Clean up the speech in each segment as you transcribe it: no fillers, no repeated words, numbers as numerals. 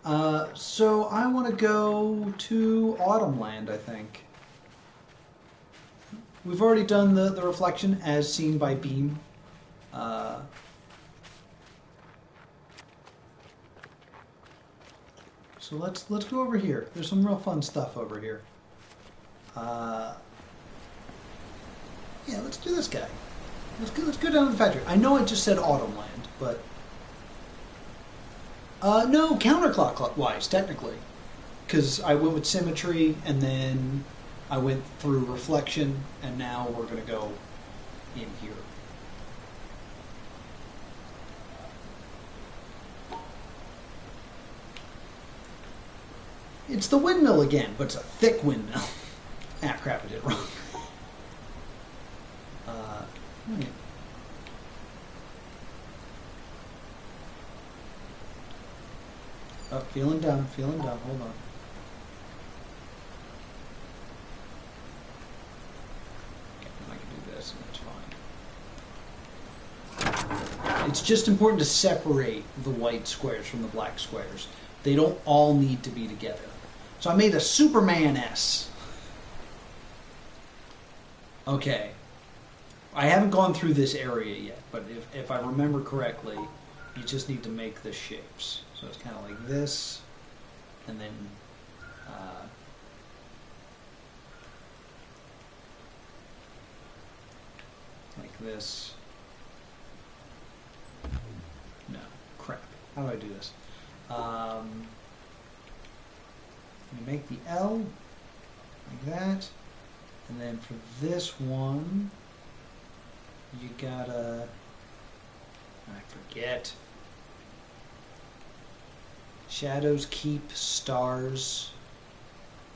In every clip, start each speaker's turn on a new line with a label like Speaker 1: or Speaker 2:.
Speaker 1: So I want to go to Autumnland, I think. We've already done the reflection as seen by Beam. Uh, so let's go over here. There's some real fun stuff over here. Uh, yeah, let's do this guy. Let's go down to the factory. I know I just said Autumnland, but no, counterclockwise technically, because I went with symmetry and then I went through reflection, and now we're gonna go in here. It's the windmill again, but it's a thick windmill. Ah, crap, I did it wrong. Wait. Oh, feeling dumb, hold on. Okay, I can do this, and that's fine. It's just important to separate the white squares from the black squares. They don't all need to be together. So I made a Superman S. Okay. I haven't gone through this area yet, but if I remember correctly, you just need to make the shapes. So it's kind of like this, and then like this. No, crap. How do I do this? You make the L like that, and then for this one, you gotta, I forget. Shadows, keep, stars,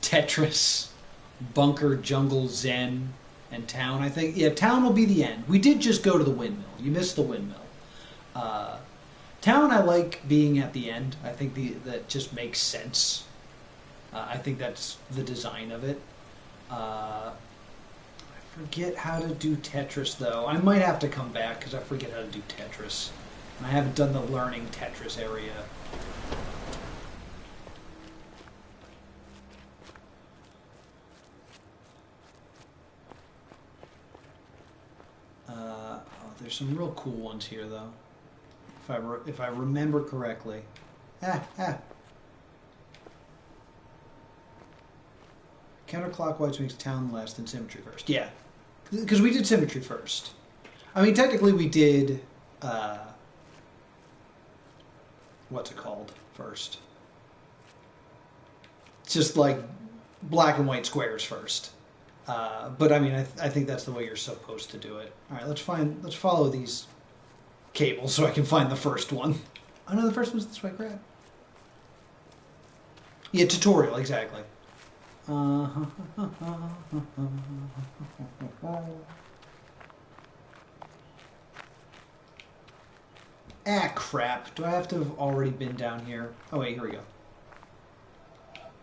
Speaker 1: Tetris, bunker, jungle, zen, and town. I think, yeah, town will be the end. We did just go to the windmill. You missed the windmill. Town, I like being at the end. I think that just makes sense. I think that's the design of it. I forget how to do Tetris, though. I might have to come back because I forget how to do Tetris. And I haven't done the learning Tetris area. There's some real cool ones here, though. If I remember correctly. Counterclockwise makes town last and symmetry first. Yeah, because we did symmetry first. I mean, technically we did, what's it called first? It's just like black and white squares first. But I mean, I think that's the way you're supposed to do it. All right, let's follow these cables so I can find the first one. Oh no, the first one's this way, crap. Yeah, tutorial, exactly. Ah, crap. Do I have to have already been down here? Oh wait, here we go.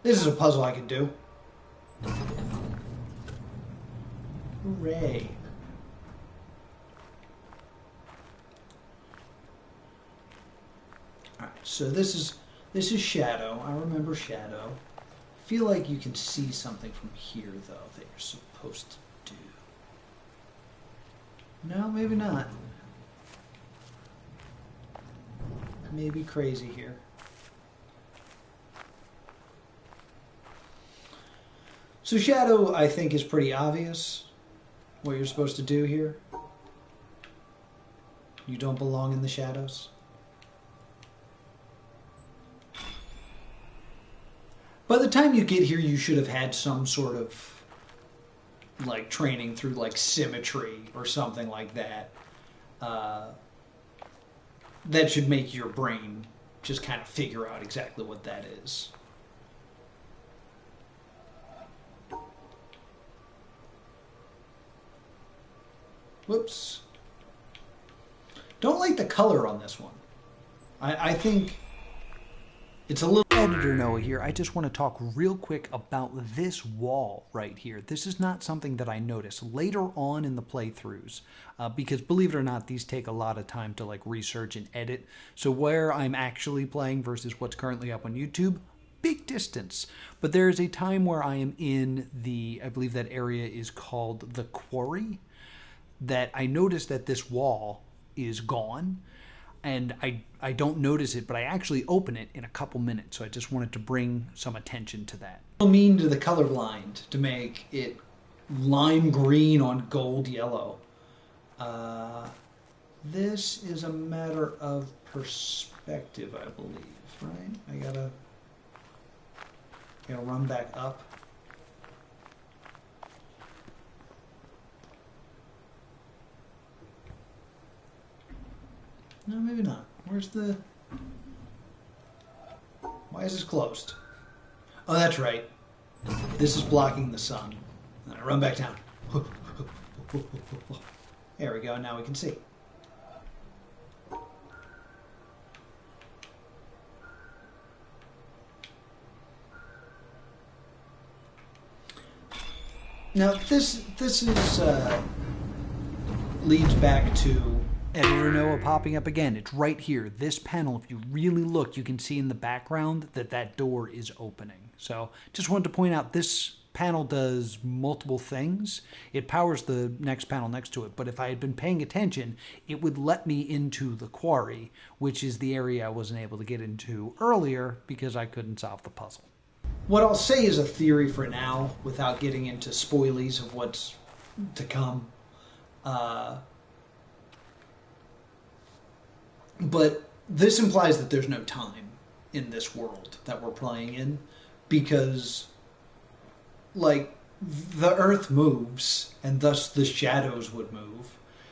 Speaker 1: This is a puzzle I could do. Hooray. Alright, so this is shadow. I remember shadow. I feel like you can see something from here, though, that you're supposed to do. No, maybe not. Maybe crazy here. So shadow, I think, is pretty obvious what you're supposed to do here. You don't belong in the shadows. By the time you get here, you should have had some sort of like training through like symmetry or something like that. That should make your brain just kind of figure out exactly what that is. Whoops. Don't like the color on this one. I think It's a little...
Speaker 2: Editor Noah here. I just want to talk real quick about this wall right here. This is not something that I noticed later on in the playthroughs, because believe it or not, these take a lot of time to like research and edit. So where I'm actually playing versus what's currently up on YouTube, big distance. But there is a time where I am in the, I believe that area is called the quarry, that I noticed that this wall is gone, and I don't notice it, but I actually open it in a couple minutes. So I just wanted to bring some attention to that.
Speaker 1: mean to the colorblind to make it lime green on gold yellow. This is a matter of perspective, I believe, right? I gotta run back up. No, maybe not. Where's the... Why is this closed? Oh, that's right. This is blocking the sun. Then I run back down. There we go. Now we can see. Now this is leads back to
Speaker 2: Editor Noah popping up again. It's right here. This panel, if you really look, you can see in the background that that door is opening. So just wanted to point out this panel does multiple things. It powers the next panel next to it, but if I had been paying attention, it would let me into the quarry, which is the area I wasn't able to get into earlier because I couldn't solve the puzzle.
Speaker 1: what I'll say is a theory for now, without getting into spoilies of what's to come. But this implies that there's no time in this world that we're playing in, because, like, the Earth moves, and thus the shadows would move.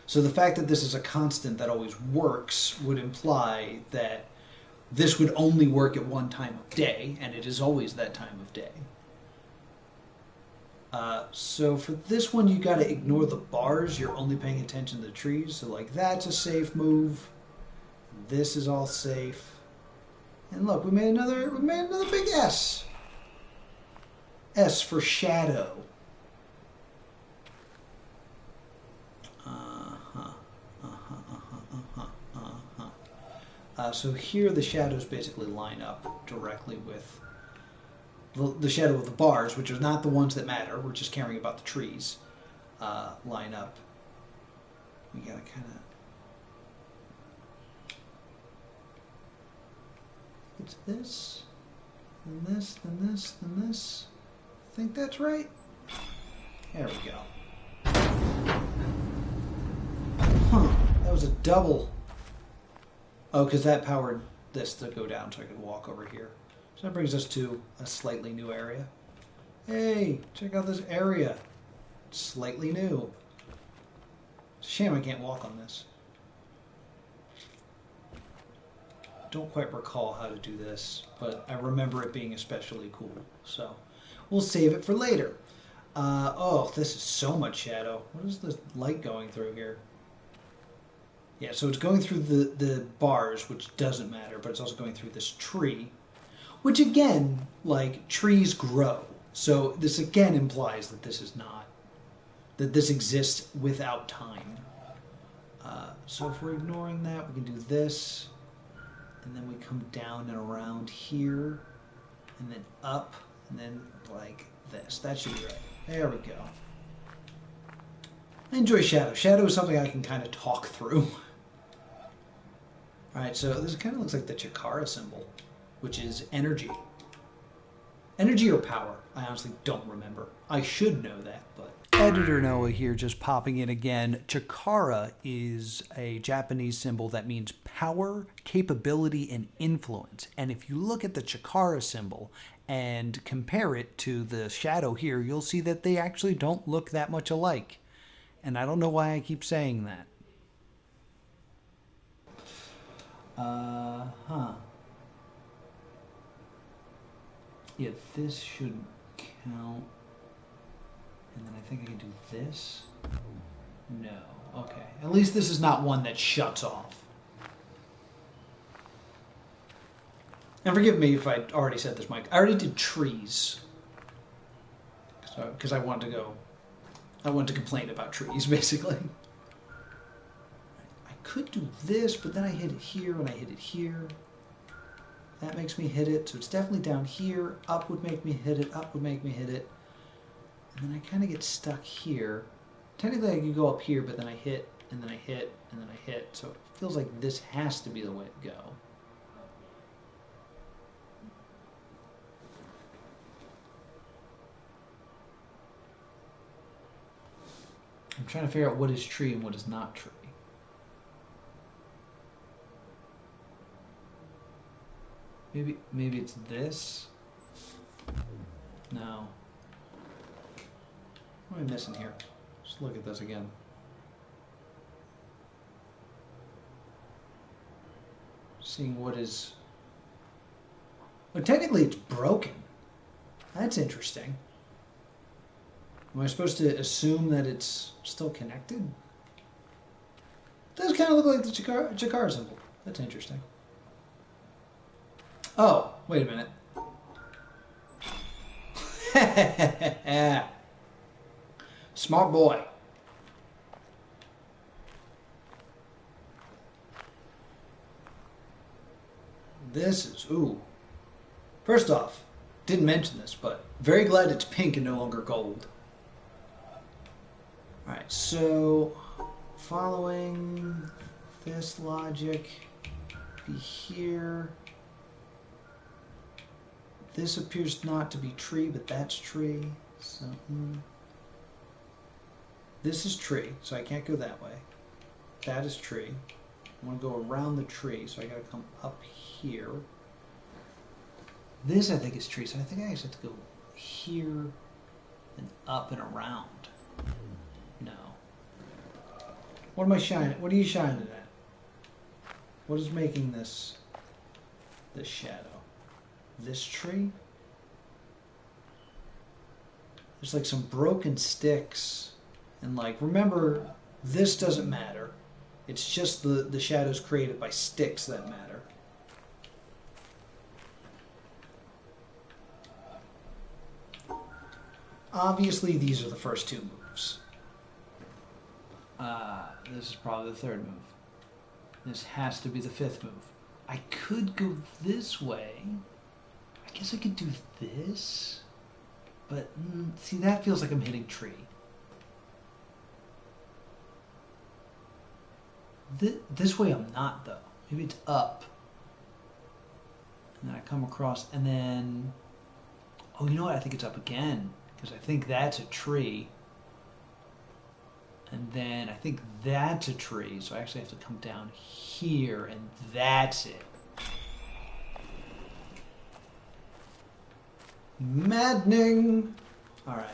Speaker 1: So the fact that this is a constant that always works would imply that this would only work at one time of day, and it is always that time of day. So for this one, you got to ignore the bars. You're only paying attention to the trees. So like that's a safe move. This is all safe. And look, we made another big S. S for shadow. So here the shadows basically line up directly with the shadow of the bars, which are not the ones that matter. We're just caring about the trees. Line up. We gotta kind of... It's this, then this, then this, then this. I think that's right. There we go. Huh, that was a double. Oh, because that powered this to go down so I could walk over here. So that brings us to a slightly new area. Hey, check out this area. It's slightly new. It's a shame I can't walk on this. Don't quite recall how to do this, but I remember it being especially cool. So we'll save it for later. Oh, this is so much shadow. What is the light going through here? Yeah, so it's going through the bars, which doesn't matter, but it's also going through this tree, which again, like, trees grow. So this again implies that this is not, that this exists without time. So if we're ignoring that, we can do this, and then we come down and around here, and then up, and then like this. That should be right. There we go. I enjoy shadow. Shadow is something I can kind of talk through. Alright, so this kind of looks like the Chikara symbol, which is energy. Energy or power? I honestly don't remember. I should know that, but...
Speaker 2: Editor Noah here, just popping in again. Chikara is a Japanese symbol that means power, capability, and influence. And if you look at the Chikara symbol and compare it to the shadow here, you'll see that they actually don't look that much alike. And I don't know why I keep saying that.
Speaker 1: Yeah, this should count. And then I think I can do this. No. Okay. At least this is not one that shuts off. And forgive me if I already said this, Mike. I already did trees. Because I wanted to complain about trees, basically. I could do this, but then I hit it here, and I hit it here. That makes me hit it, so it's definitely down here. Up would make me hit it, up would make me hit it. And then I kind of get stuck here. Technically I could go up here, but then I hit, and then I hit, and then I hit. So it feels like this has to be the way to go. I'm trying to figure out what is tree and what is not tree. Maybe it's this? No. What am I missing here? Just look at this again. Seeing what is... Well, technically it's broken. That's interesting. Am I supposed to assume that it's still connected? It does kind of look like the Jakar symbol. That's interesting. Oh, wait a minute. Smart boy. This is, ooh. First off, didn't mention this, but very glad it's pink and no longer gold. Alright, so following this logic, be here. This appears not to be tree, but that's tree. So this is tree, so I can't go that way. That is tree. I want to go around the tree, so I got to come up here. This I think is tree, so I think I actually have to go here and up and around. No. What am I shining? What are you shining at? What is making this shadow? This tree? There's like some broken sticks, and like, remember, this doesn't matter. It's just the shadows created by sticks that matter. Obviously, these are the first two moves. This is probably the third move. This has to be the fifth move. I could go this way. I guess I could do this. But, see, that feels like I'm hitting tree. This way I'm not, though. Maybe it's up. And then I come across, and then... Oh, you know what? I think it's up again. Because I think that's a tree. And then I think that's a tree. So I actually have to come down here, and that's it. Maddening! Alright.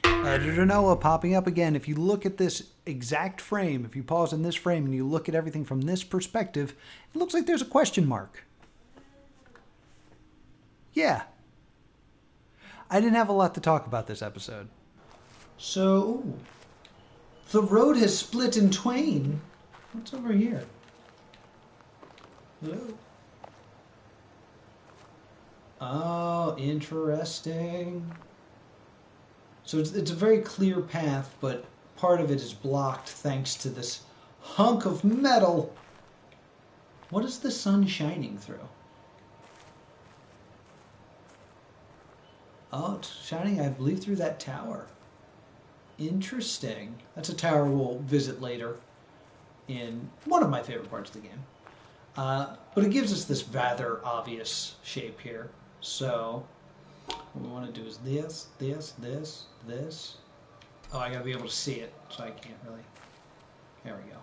Speaker 2: Editor Noah popping up again. If you look at this exact frame, if you pause in this frame and you look at everything from this perspective, it looks like there's a question mark. Yeah. I didn't have a lot to talk about this episode.
Speaker 1: So, the road has split in twain. What's over here? Hello? Oh, interesting. So it's a very clear path, but part of it is blocked thanks to this hunk of metal. What is the sun shining through? Oh, it's shining, I believe, through that tower. Interesting. That's a tower we'll visit later in one of my favorite parts of the game. But it gives us this rather obvious shape here. So what we want to do is this, this, this, this. Oh, I gotta be able to see it, so I can't really. There we go.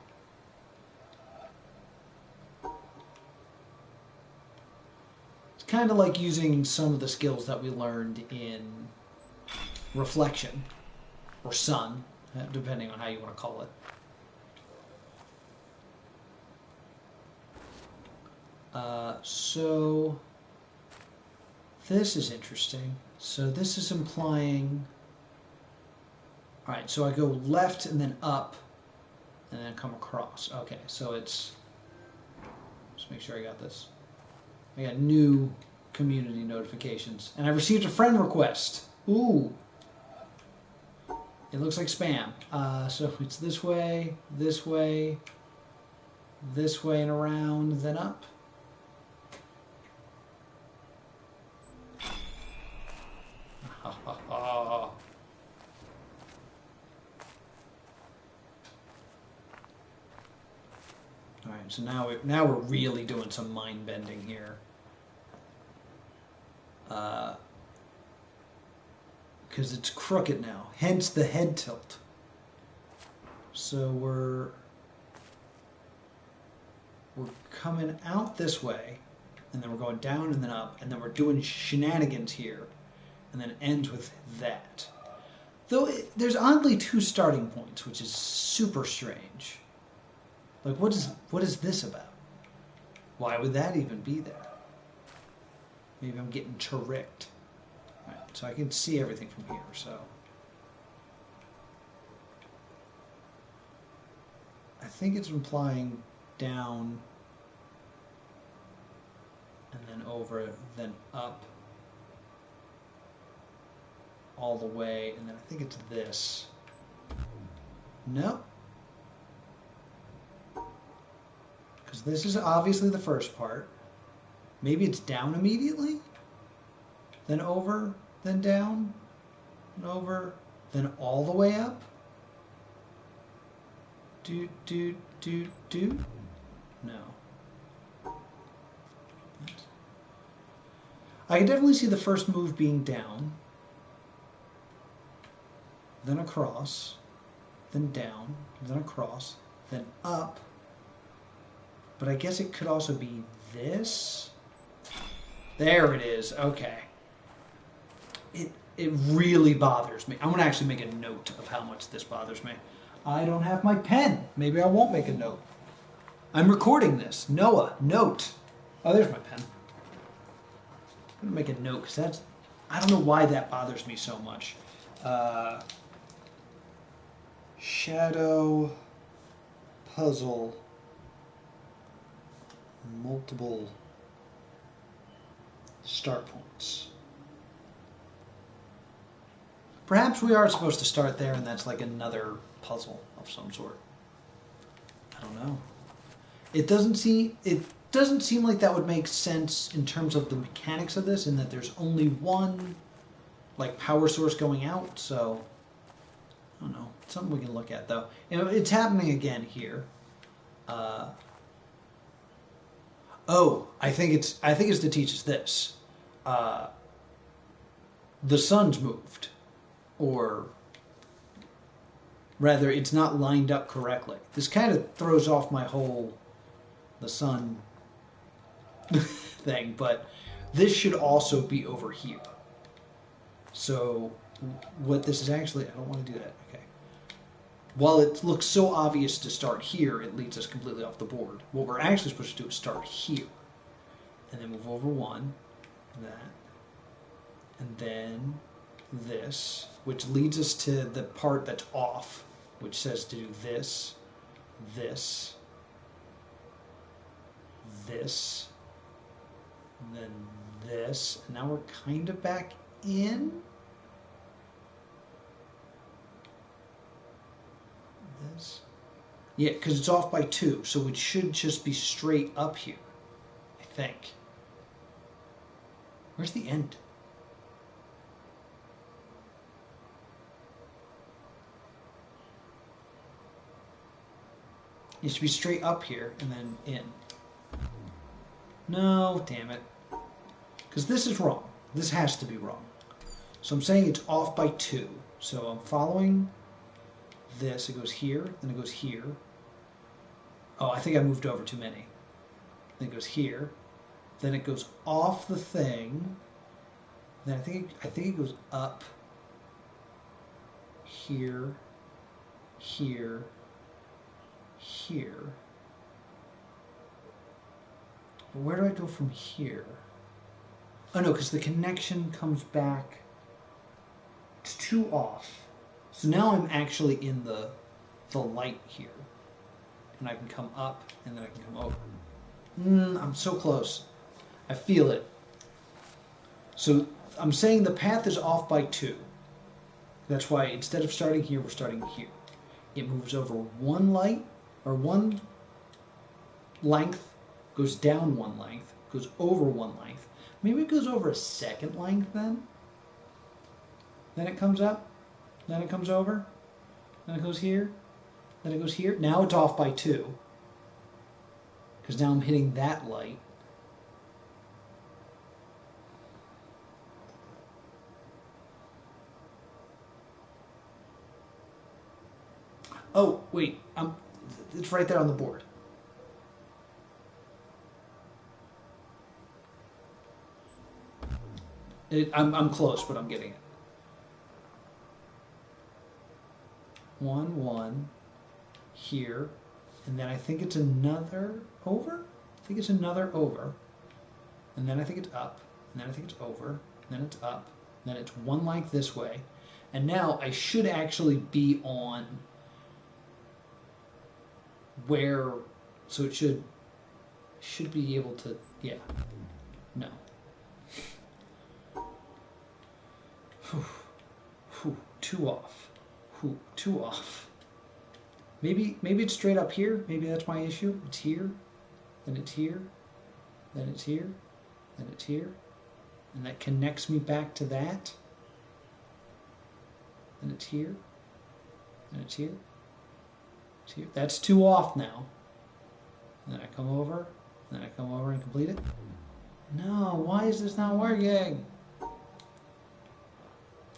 Speaker 1: It's kind of like using some of the skills that we learned in reflection, or sun, depending on how you want to call it. So this is interesting. So this is implying, all right, so I go left and then up and then come across. Okay, so it's, just make sure I got this. I got new community notifications. And I received a friend request. Ooh. It looks like spam. So it's this way, this way, this way and around, then up. All right, so now we're really doing some mind bending here. Because it's crooked now, hence the head tilt. So we're coming out this way, and then we're going down and then up, and then we're doing shenanigans here, and then it ends with that. Though there's oddly two starting points, which is super strange. Like, what is this about? Why would that even be there? Maybe I'm getting tricked. Right, so I can see everything from here, so. I think it's implying down, and then over, then up, all the way, and then I think it's this. Nope. Because this is obviously the first part. Maybe it's down immediately, then over, then down, and over, then all the way up. Do. No. I can definitely see the first move being down, then across, then down, then across, then up. But I guess it could also be this. There it is. Okay. It really bothers me. I'm going to actually make a note of how much this bothers me. I don't have my pen. Maybe I won't make a note. I'm recording this. Noah, note. Oh, there's my pen. I'm going to make a note because that's... I don't know why that bothers me so much. Shadow puzzle multiple start points. Perhaps we are supposed to start there and that's like another puzzle of some sort. I don't know. It doesn't seem like that would make sense in terms of the mechanics of this, in that there's only one like power source going out, so I don't know. It's something we can look at though. You know, it's happening again here. Oh, I think it's to teach us this. The sun's moved, or rather, it's not lined up correctly. This kind of throws off my whole the sun thing, but this should also be over here. So what this is actually, I don't want to do that. Okay. While it looks so obvious to start here, it leads us completely off the board. What we're actually supposed to do is start here, and then move over one, that, and then this, which leads us to the part that's off, which says to do this, this, this, and then this, and now we're kind of back in. This. Yeah, because it's off by 2, so it should just be straight up here, I think. Where's the end? It should be straight up here and then in. No, damn it. Because this is wrong. This has to be wrong. So I'm saying it's off by 2. So I'm following this. It goes here, then it goes here. Oh, I think I moved over too many. Then it goes here. Then it goes off the thing. Then I think it goes up here, here, here. Where do I go from here? Oh no, because the connection comes back. It's 2 off. So now I'm actually in the light here. And I can come up and then I can come over. I'm so close. I feel it. So I'm saying the path is off by 2. That's why instead of starting here, we're starting here. It moves over one light, or one length, goes down one length, goes over one length. Maybe it goes over a second length then. Then it comes up, then it comes over, then it goes here, then it goes here. Now it's off by 2, because now I'm hitting that light. Oh, wait, it's right there on the board. I'm close, but I'm getting it. 1, 1, here, and then I think it's another over? I think it's another over, and then I think it's up, and then I think it's over, and then it's up, and then it's one length this way, and now I should actually be on where, so it should be able to, yeah, no. Whew, 2 off. Whew, 2 off. Maybe it's straight up here. Maybe that's my issue. It's here, then it's here, then it's here, then it's here, and that connects me back to that. Then it's here, then it's here, it's here. That's 2 off now. And then I come over, and then I come over and complete it. No, why is this not working?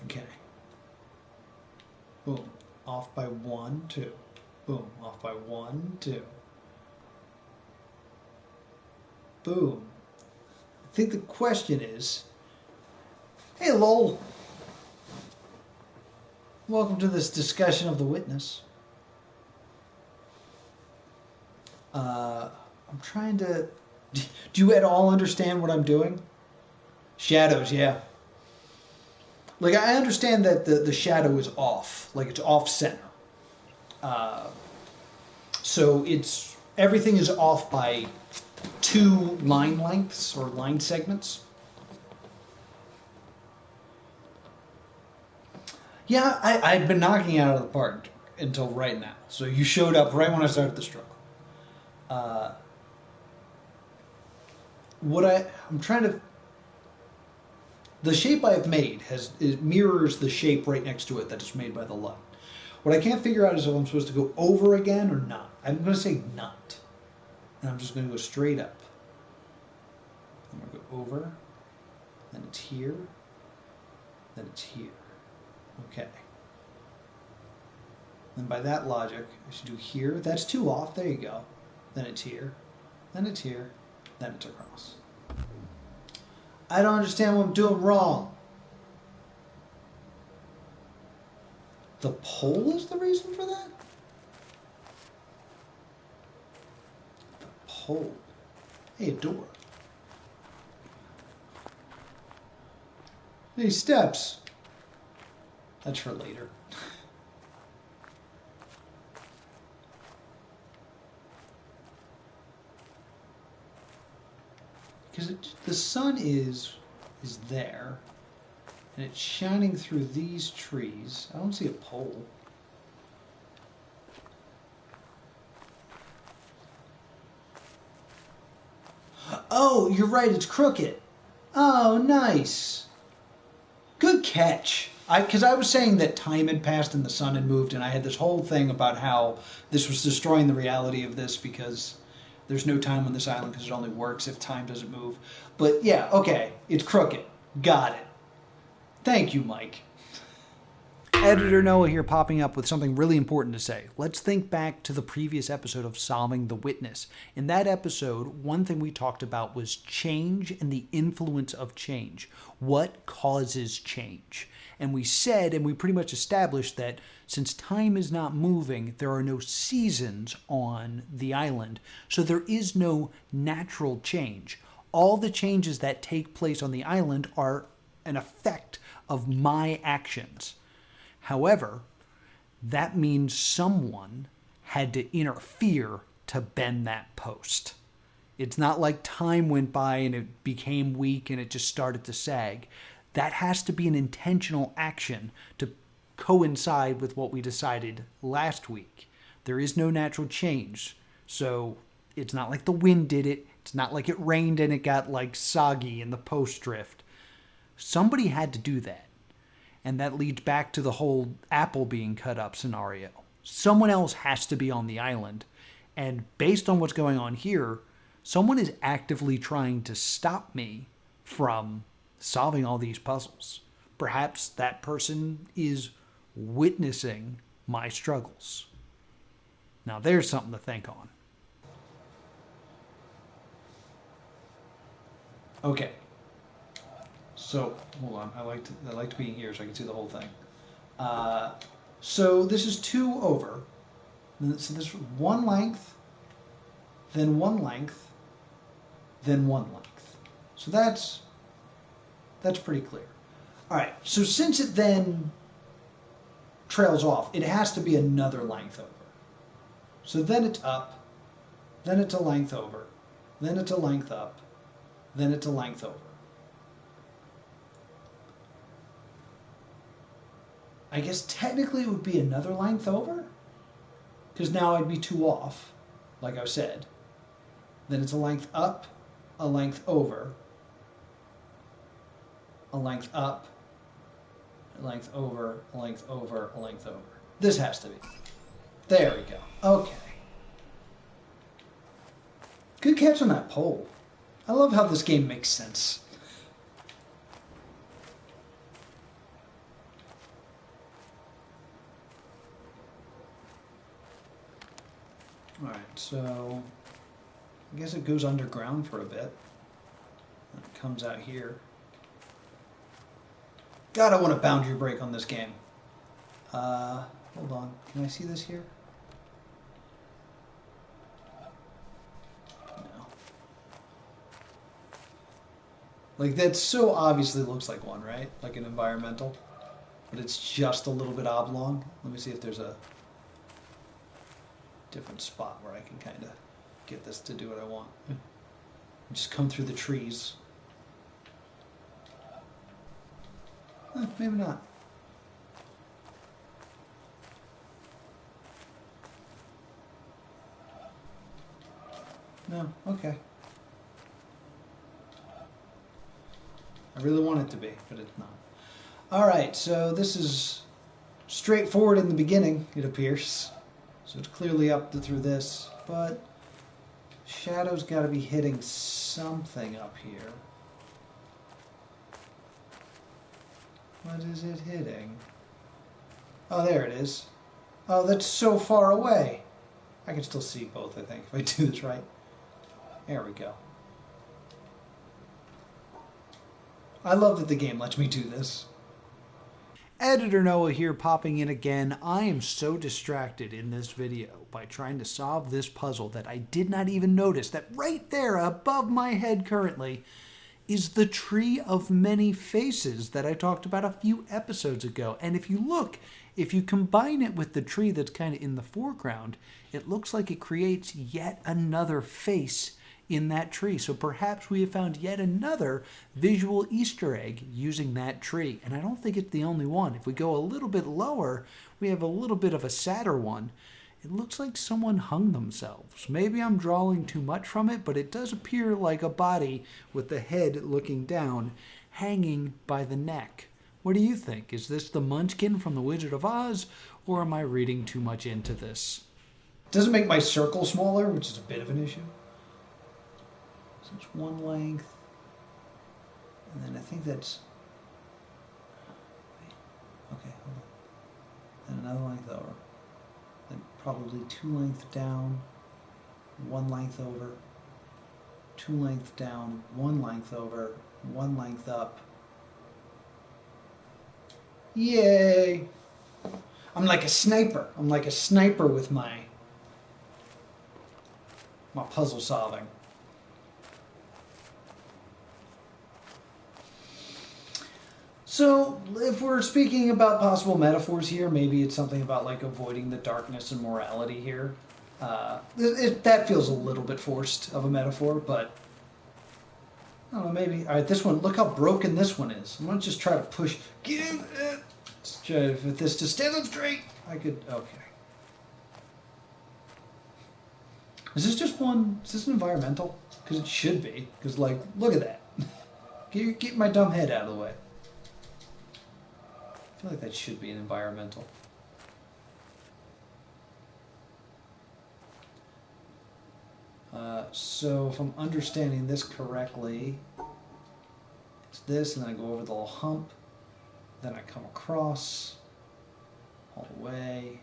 Speaker 1: Okay. Boom. Off by 1, 2. Boom. Off by 1, 2. Boom. I think the question is, hey, lol. Welcome to this discussion of the witness. I'm trying to... Do you at all understand what I'm doing? Shadows, yeah. Like, I understand that the shadow is off. Like, it's off center. So it's... Everything is off by 2 line lengths or line segments. Yeah, I'd been knocking it out of the park until right now. So you showed up right when I started the struggle. I'm trying to... The shape I've made it mirrors the shape right next to it that is made by the light. What I can't figure out is if I'm supposed to go over again or not. I'm going to say not. And I'm just going to go straight up. I'm going to go over. Then it's here. Then it's here. Okay. Then by that logic, I should do here. That's 2 off. There you go. Then it's here. Then it's here. Then it's across. I don't understand what I'm doing wrong. The pole is the reason for that? The pole. Hey, a door. Hey, steps. That's for later. Because the sun is there, and it's shining through these trees. I don't see a pole. Oh, you're right, it's crooked. Oh, nice. Good catch. Because I was saying that time had passed and the sun had moved, and I had this whole thing about how this was destroying the reality of this because there's no time on this island because it only works if time doesn't move. But yeah, okay, it's crooked. Got it. Thank you, Mike.
Speaker 2: Editor Noah here, popping up with something really important to say. Let's think back to the previous episode of Solving the Witness. In that episode, one thing we talked about was change and the influence of change. What causes change? And we said, and we pretty much established that since time is not moving, there are no seasons on the island. So there is no natural change. All the changes that take place on the island are an effect of my actions. However, that means someone had to interfere to bend that post. It's not like time went by and it became weak and it just started to sag. That has to be an intentional action to coincide with what we decided last week. There is no natural change. So it's not like the wind did it. It's not like it rained and it got like soggy in the post drift. Somebody had to do that. And that leads back to the whole apple being cut up scenario. Someone else has to be on the island. And based on what's going on here, someone is actively trying to stop me from solving all these puzzles. Perhaps that person is witnessing my struggles. Now there's something to think on.
Speaker 1: Okay. So hold on. I liked being here so I can see the whole thing. So this is 2 over. So this one length, then one length, then one length. So that's pretty clear. All right. So since it then trails off, it has to be another length over. So then it's up, then it's a length over, then it's a length up, then it's a length over. I guess technically it would be another length over, because now I'd be 2 off, like I said. Then it's a length up, a length over, a length up, a length over, a length over, a length over. This has to be. There we go. Okay. Good catch on that pole. I love how this game makes sense. Alright, so I guess it goes underground for a bit. It comes out here. God, I want a boundary break on this game. Hold on. Can I see this here? No. Like, that so obviously looks like one, right? Like an environmental. But it's just a little bit oblong. Let me see if there's a different spot where I can kind of get this to do what I want. Just come through the trees. Maybe not. No, okay. I really want it to be, but it's not. Alright, so this is straightforward in the beginning, it appears. So it's clearly up through this, but shadow's got to be hitting something up here. What is it hitting? Oh, there it is. Oh, that's so far away. I can still see both, I think, if I do this right. There we go. I love that the game lets me do this.
Speaker 2: Editor Noah here, popping in again. I am so distracted in this video by trying to solve this puzzle that I did not even notice that right there above my head currently is the tree of many faces that I talked about a few episodes ago. And if you look, if you combine it with the tree that's kind of in the foreground, it looks like it creates yet another face in that tree. So perhaps we have found yet another visual Easter egg using that tree. And I don't think it's the only one. If we go a little bit lower, we have a little bit of a sadder one. It looks like someone hung themselves. Maybe I'm drawing too much from it, but it does appear like a body with the head looking down, hanging by the neck. What do you think? Is this the Munchkin from The Wizard of Oz, or am I reading too much into this?
Speaker 1: Doesn't make my circle smaller, which is a bit of an issue. So it's one length, and then I think that's, okay, hold on. And another length over. Then probably 2 lengths down, 1 length over, 2 lengths down, 1 length over, 1 length up. Yay! I'm like a sniper. I'm like a sniper with my puzzle solving. So, if we're speaking about possible metaphors here, maybe it's something about like avoiding the darkness and morality here. That feels a little bit forced of a metaphor, but I don't know, maybe. All right, this one, look how broken this one is. I'm going to just try to push. Get it. Let's try if this just stand up straight. I could, okay. Is this just one, is this an environmental? Because it should be. Because, like, look at that. Get my dumb head out of the way. I feel like that should be an environmental. So if I'm understanding this correctly, it's this, and then I go over the little hump, then I come across all the way,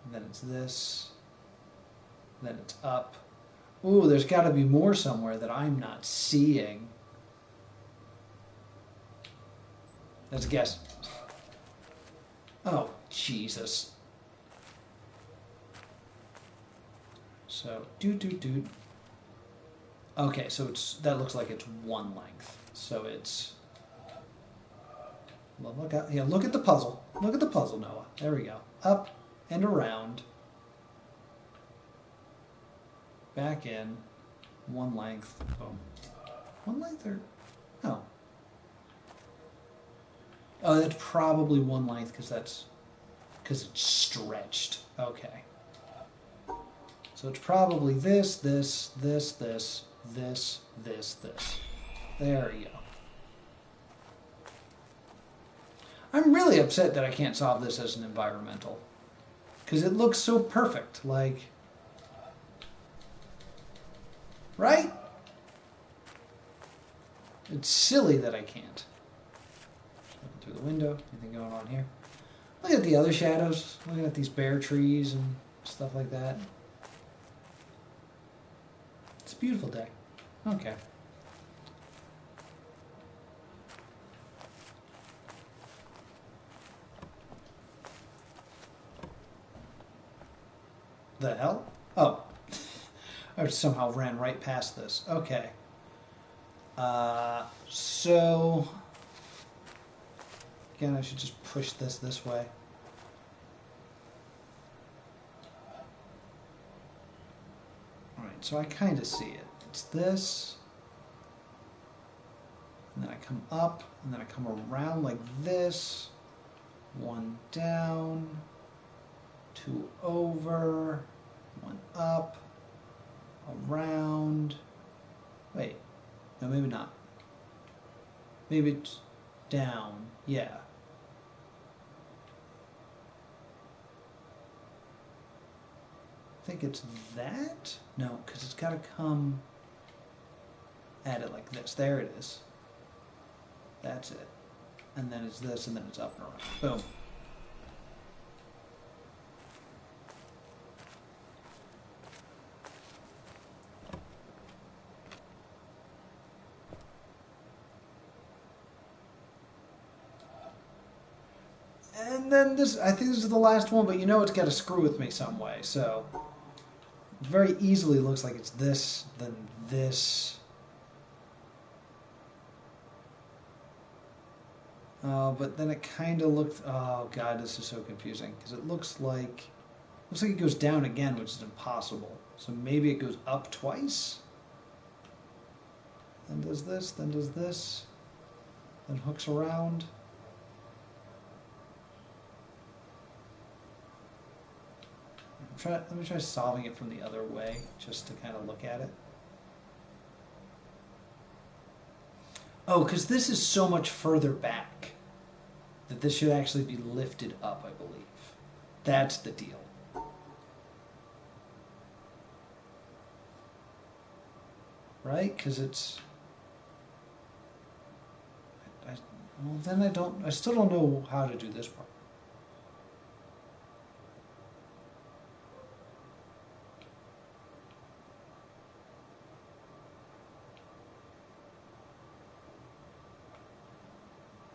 Speaker 1: and then it's this, then it's up. Ooh, there's got to be more somewhere that I'm not seeing. Let's guess. Oh, Jesus. So, do. Okay, so that looks like it's one length. So it's, well, look at, yeah, look at the puzzle. Look at the puzzle, Noah. There we go. Up and around. Back in. One length. Boom. One length or, no. Oh, that's probably one length because it's stretched. Okay. So it's probably this. There you go. I'm really upset that I can't solve this as an environmental. Because it looks so perfect. Like, right? It's silly that I can't. Looking through the window. Anything going on here? Look at the other shadows. Looking at these bare trees and stuff like that. It's a beautiful day. Okay. The hell? Oh. I somehow ran right past this. Okay. So... Again, I should just push this way. Alright, so I kind of see it. It's this. And then I come up, and then I come around like this. One down. Two over. One up. Around. Wait. No, maybe not. Maybe it's down. Yeah. I think it's that? No, because it's got to come at it like this. There it is. That's it. And then it's this, and then it's up and around. Boom. And then this, I think this is the last one, but you know it's got to screw with me some way, so it very easily looks like it's this, then this. But then it kind of looked, oh god, this is so confusing, because it looks like it goes down again, which is impossible. So maybe it goes up twice? Then does this, then hooks around. Let me try solving it from the other way, just to kind of look at it. Oh, because this is so much further back that this should actually be lifted up, I believe. That's the deal. Right? Because it's... well, then I still don't know how to do this part.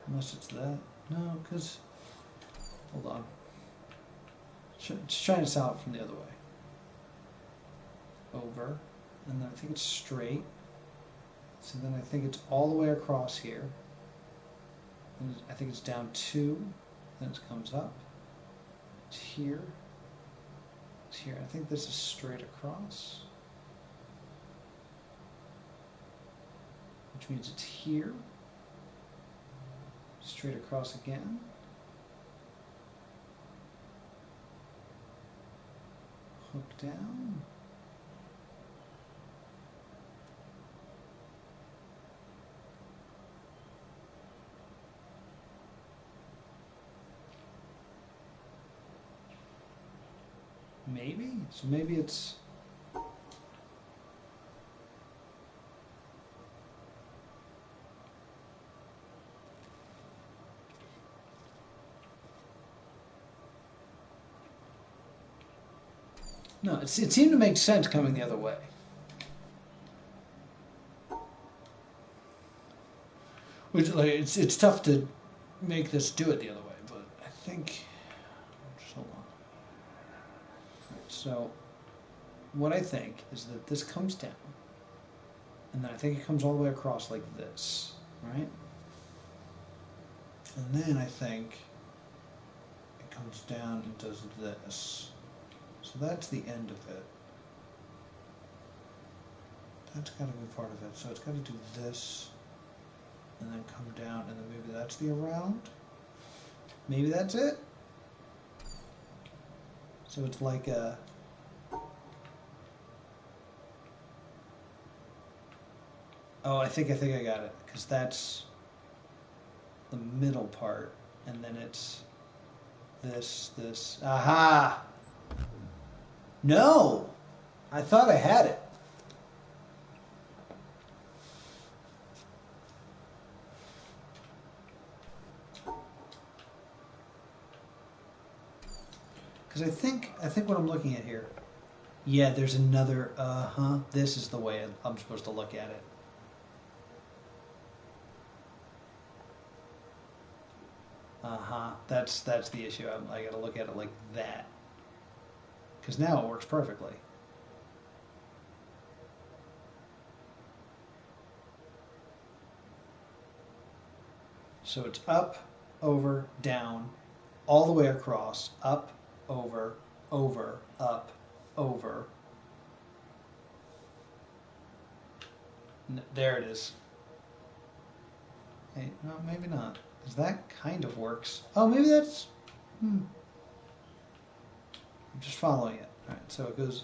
Speaker 1: Unless it's that. No, because... Hold on. Just trying to solve it from the other way. Over. And then I think it's straight. So then I think it's all the way across here. And I think it's down 2. Then it comes up. It's here. It's here. I think this is straight across, which means it's here. Straight across again. Hook down. Maybe? So maybe it's... No, it seemed to make sense coming the other way. Which, like, it's tough to make this do it the other way, but I think... Just hold on. Right, so, what I think is that this comes down, and then I think it comes all the way across like this, right? And then I think it comes down and does this. So that's the end of it. That's got to be part of it. So it's got to do this, and then come down, and then maybe that's the around. Maybe that's it. So it's like a... Oh, I think I got it, because that's the middle part, and then it's this. Aha! No! I thought I had it. Because I think what I'm looking at here, yeah, there's another, this is the way I'm supposed to look at it. That's the issue. I gotta look at it like that. Because now it works perfectly. So it's up, over, down, all the way across, up, over, over, up, over. There it is. Hey, no, maybe not. Because that kind of works. Oh, maybe that's... I'm just following it. All right, so it goes...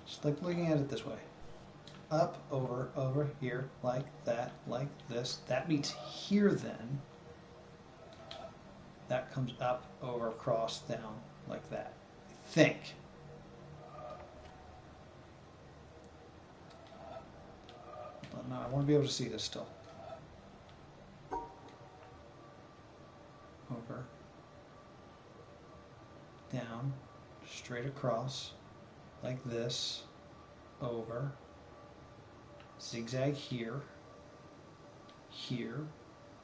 Speaker 1: Just like looking at it this way. Up, over, over, here, like that, like this. That meets here then. That comes up, over, across, down, like that. I think. But no, I want to be able to see this still. Over, down, straight across, like this, over, zigzag here, here,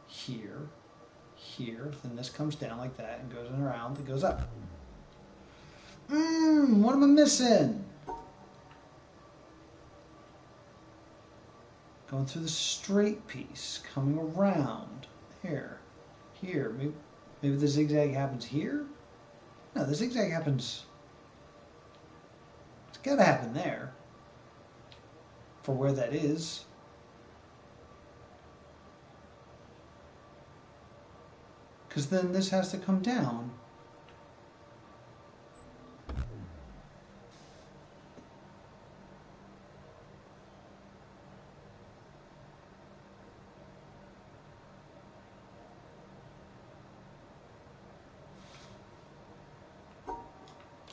Speaker 1: here, here, then this comes down like that and goes around, it goes up. What am I missing? Going through the straight piece, coming around, here, maybe the zigzag happens here? No, the zigzag happens, it's gotta happen there, for where that is. Because then this has to come down.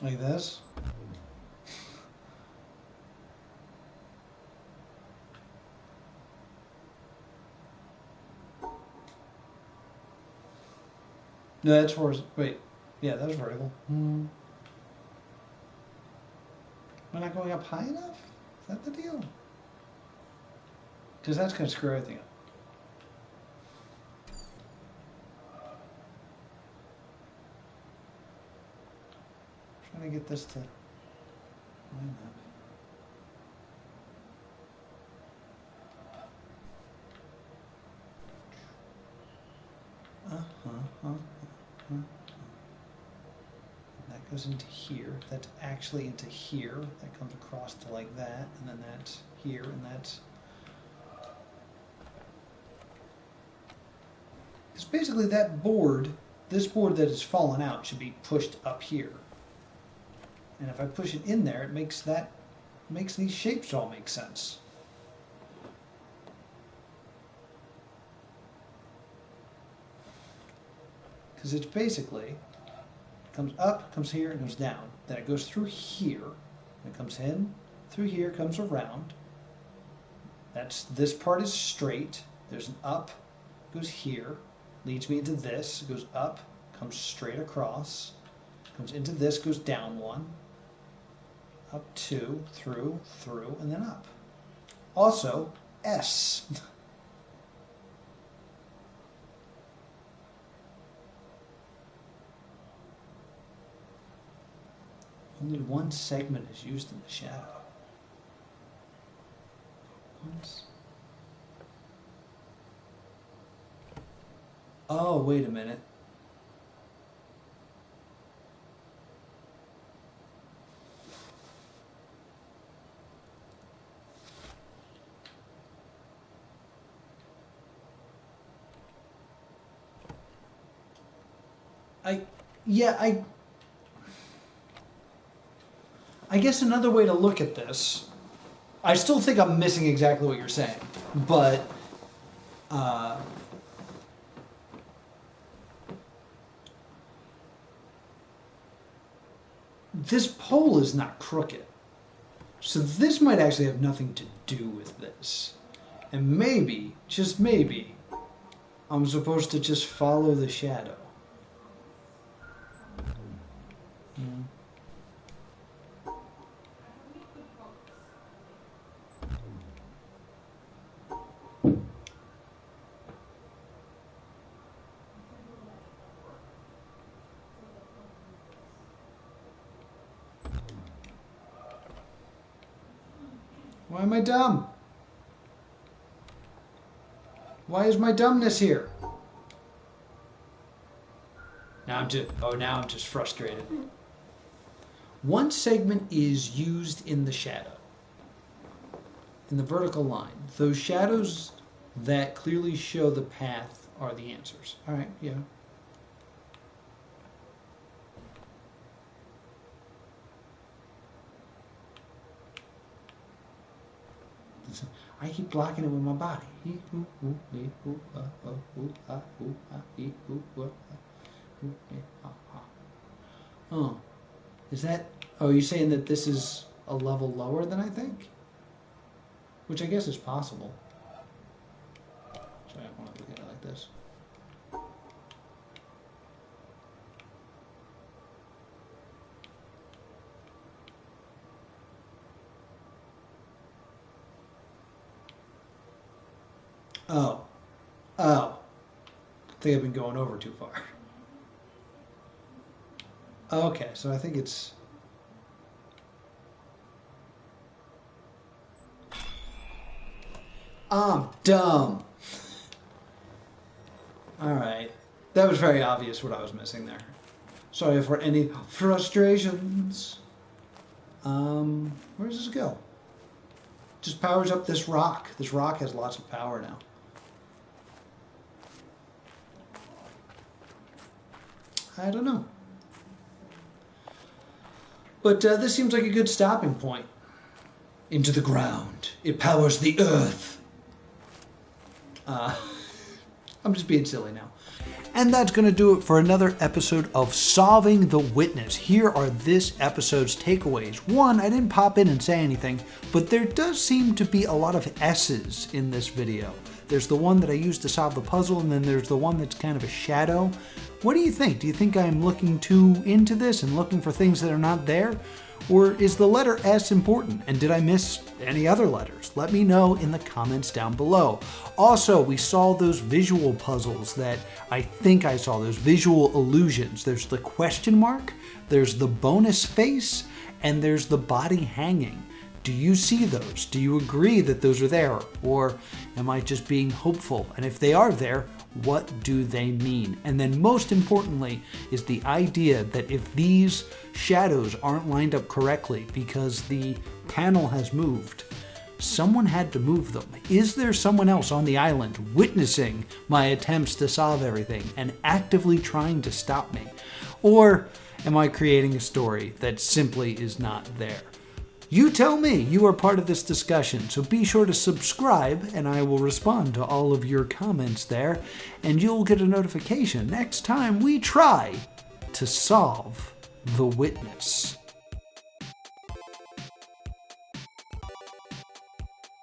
Speaker 1: Like this. No, that's horizontal. Wait, yeah, that's vertical. Am I not going up high enough? Is that the deal? Because that's going to screw everything up. I'm trying to get this to line up. That goes into here. That's actually into here. That comes across to like that, and then that's here, and that's... Because basically that board, this board that is fallen out, should be pushed up here. And if I push it in there, it makes these shapes all make sense. Because it's basically, comes up, comes here, and goes down. Then it goes through here, and it comes in, through here, comes around. This part is straight. There's an up, goes here, leads me into this, goes up, comes straight across, comes into this, goes down one, up two, through, and then up. Also, S. Only one segment is used in the shadow. Once. Oh, wait a minute. I guess another way to look at this, I still think I'm missing exactly what you're saying, but this pole is not crooked. So this might actually have nothing to do with this. And maybe, just maybe, I'm supposed to just follow the shadow. Why am I dumb? Why is my dumbness here? Now I'm just frustrated. One segment is used in the shadow, in the vertical line. Those shadows that clearly show the path are the answers. All right, yeah. I keep blocking it with my body. Oh, is that? Oh, you're saying that this is a level lower than I think? Which I guess is possible. Sorry, I want to look at it like this. Oh. I think I've been going over too far. Okay, so I think it's... I'm dumb. Alright. That was very obvious what I was missing there. Sorry for any frustrations. Where does this go? Just powers up this rock. This rock has lots of power now. I don't know. But this seems like a good stopping point. Into the ground. It powers the earth. I'm just being silly now. And that's going to do it for another episode of Solving the Witness. Here are this episode's takeaways. One, I didn't pop in and say anything, but there does seem to be a lot of S's in this video. There's the one that I used to solve the puzzle, and then there's the one that's kind of a shadow. What do you think? Do you think I'm looking too into this and looking for things that are not there? Or is the letter S important? And did I miss any other letters? Let me know in the comments down below. Also, we saw those visual puzzles that I think I saw, those visual illusions. There's the question mark, there's the bonus face, and there's the body hanging. Do you see those? Do you agree that those are there? Or am I just being hopeful? And if they are there,
Speaker 2: What do they mean? And then most importantly is the idea that if these shadows aren't lined up correctly because the panel has moved, someone had to move them. Is there someone else on the island witnessing my attempts to solve everything and actively trying to stop me? Or am I creating a story that simply is not there? You tell me. You are part of this discussion, so be sure to subscribe and I will respond to all of your comments there, and you'll get a notification next time we try to solve the witness.